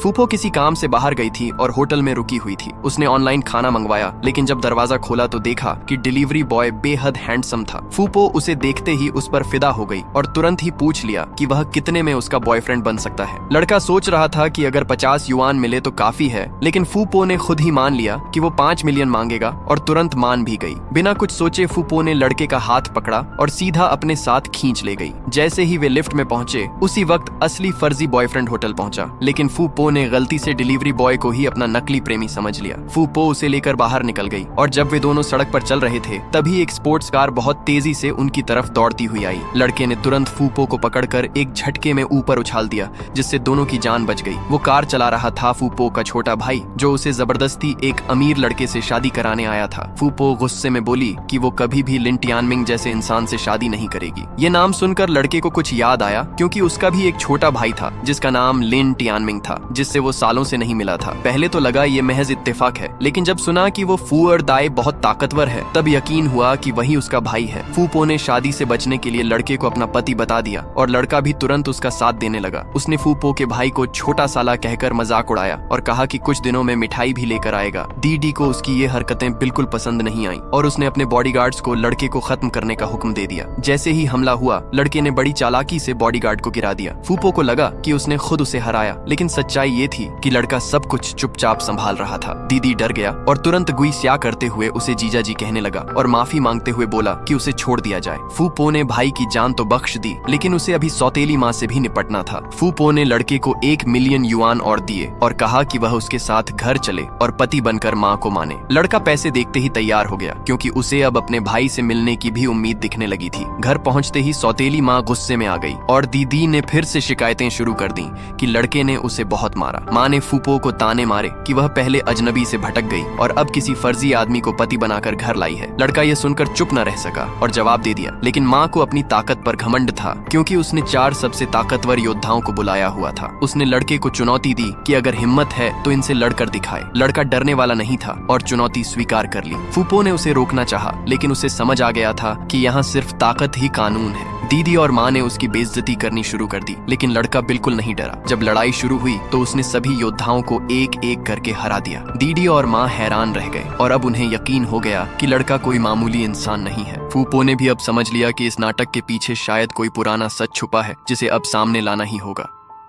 फूफो किसी काम से बाहर गई थी और होटल में रुकी हुई थी। उसने ऑनलाइन खाना मंगवाया, लेकिन जब दरवाजा खोला तो देखा कि डिलीवरी बॉय बेहद हैंडसम था। फूफो उसे देखते ही उस पर फिदा हो गई और तुरंत ही पूछ लिया कि वह कितने में उसका बॉयफ्रेंड बन सकता है। लड़का सोच रहा था कि अगर 50 युआन मिले तो काफी है, लेकिन फूफो ने खुद ही मान लिया कि वो 5 मिलियन मांगेगा और तुरंत मान भी गई। बिना कुछ सोचे फूफो ने लड़के का हाथ पकड़ा और सीधा अपने साथ खींच ले गई। जैसे ही वे लिफ्ट में पहुंचे, उसी वक्त असली फर्जी बॉयफ्रेंड होटल पहुंचा, लेकिन फूफो ने गलती से डिलीवरी बॉय को ही अपना नकली प्रेमी समझ लिया। फूफो उसे लेकर बाहर निकल गई और जब वे दोनों सड़क पर चल रहे थे, तभी एक स्पोर्ट्स कार बहुत तेजी से उनकी तरफ दौड़ती हुई आई। लड़के ने तुरंत फूफो को पकड़कर एक झटके में ऊपर उछाल दिया, जिससे दोनों की जान बच गई। वो कार चला रहा था फूफो का छोटा भाई, जो उसे जबरदस्ती एक अमीर लड़के से शादी कराने आया था। फूफो गुस्से में बोली कि वो कभी भी लिन टियानमिंग जैसे इंसान से शादी नहीं करेगी। ये नाम सुनकर लड़के को कुछ याद आया, क्योंकि उसका भी एक छोटा भाई था जिसका नाम लिन टियानमिंग था, जिससे वो सालों से नहीं मिला था। पहले तो लगा ये महज इत्तेफाक है, लेकिन जब सुना कि वो फूअर दाई बहुत ताकतवर है, तब यकीन हुआ कि वही उसका भाई है। फूफो ने शादी से बचने के लिए लड़के को अपना पति बता दिया और लड़का भी तुरंत उसका साथ देने लगा। उसने फूफो के भाई को छोटा साला कहकर मजाक उड़ाया और कहा कि कुछ दिनों में मिठाई भी लेकर आएगा। दीदी को उसकी ये हरकतें बिल्कुल पसंद नहीं आई और उसने अपने बॉडीगार्ड्स को लड़के को खत्म करने का हुक्म दे दिया। जैसे ही हमला हुआ, लड़के ने बड़ी चालाकी से बॉडीगार्ड को गिरा दिया। फूफो को लगा कि उसने खुद उसे हराया, लेकिन सच्चाई ये थी कि लड़का सब कुछ चुपचाप संभाल रहा था। दीदी डर गया और तुरंत गुई स्या करते हुए उसे जीजा जी कहने लगा और माफी मांगते हुए बोला कि उसे छोड़ दिया जाए। फूफो ने भाई की जान तो बख्श दी, लेकिन उसे अभी सौतेली माँ से भी निपटना था। फूफो ने लड़के को 1 मिलियन युआन और दिए और कहा कि वह उसके साथ घर चले और पति बनकर माँ को माने। लड़का पैसे देखते ही तैयार हो गया, क्योंकि उसे अब अपने भाई से मिलने की भी उम्मीद दिखने लगी थी। घर पहुंचते ही सौतेली माँ गुस्से में आ गई और दीदी ने फिर से शिकायतें शुरू कर दी कि लड़के ने उसे बहुत मारा। माँ ने फूफो को ताने मारे कि वह पहले अजनबी से भटक गई और अब किसी फर्जी आदमी को पति बनाकर घर लाई है। लड़का ये सुनकर चुप न रह सका और जवाब दे दिया, लेकिन माँ को अपनी ताकत पर घमंड था, क्योंकि उसने 4 सबसे ताकतवर योद्धाओं को बुलाया हुआ था। उसने लड़के को चुनौती दी कि अगर हिम्मत है तो इनसे लड़कर दिखाए। लड़का डरने वाला नहीं था और चुनौती स्वीकार कर ली। फूफो ने उसे रोकना चाहा, लेकिन उसे समझ आ गया था कि यहाँ सिर्फ ताकत ही कानून है। दीदी और माँ ने उसकी बेइज्जती करनी शुरू कर दी, लेकिन लड़का बिल्कुल नहीं डरा। जब लड़ाई शुरू हुई तो उसने सभी योद्धाओं को एक एक करके हरा दिया। दीदी और माँ हैरान रह गए और अब उन्हें यकीन हो गया कि लड़का कोई मामूली इंसान नहीं है। फूफो ने भी अब समझ लिया कि इस नाटक के पीछे शायद कोई पुराना सच छुपा है, जिसे अब सामने लाना ही होगा।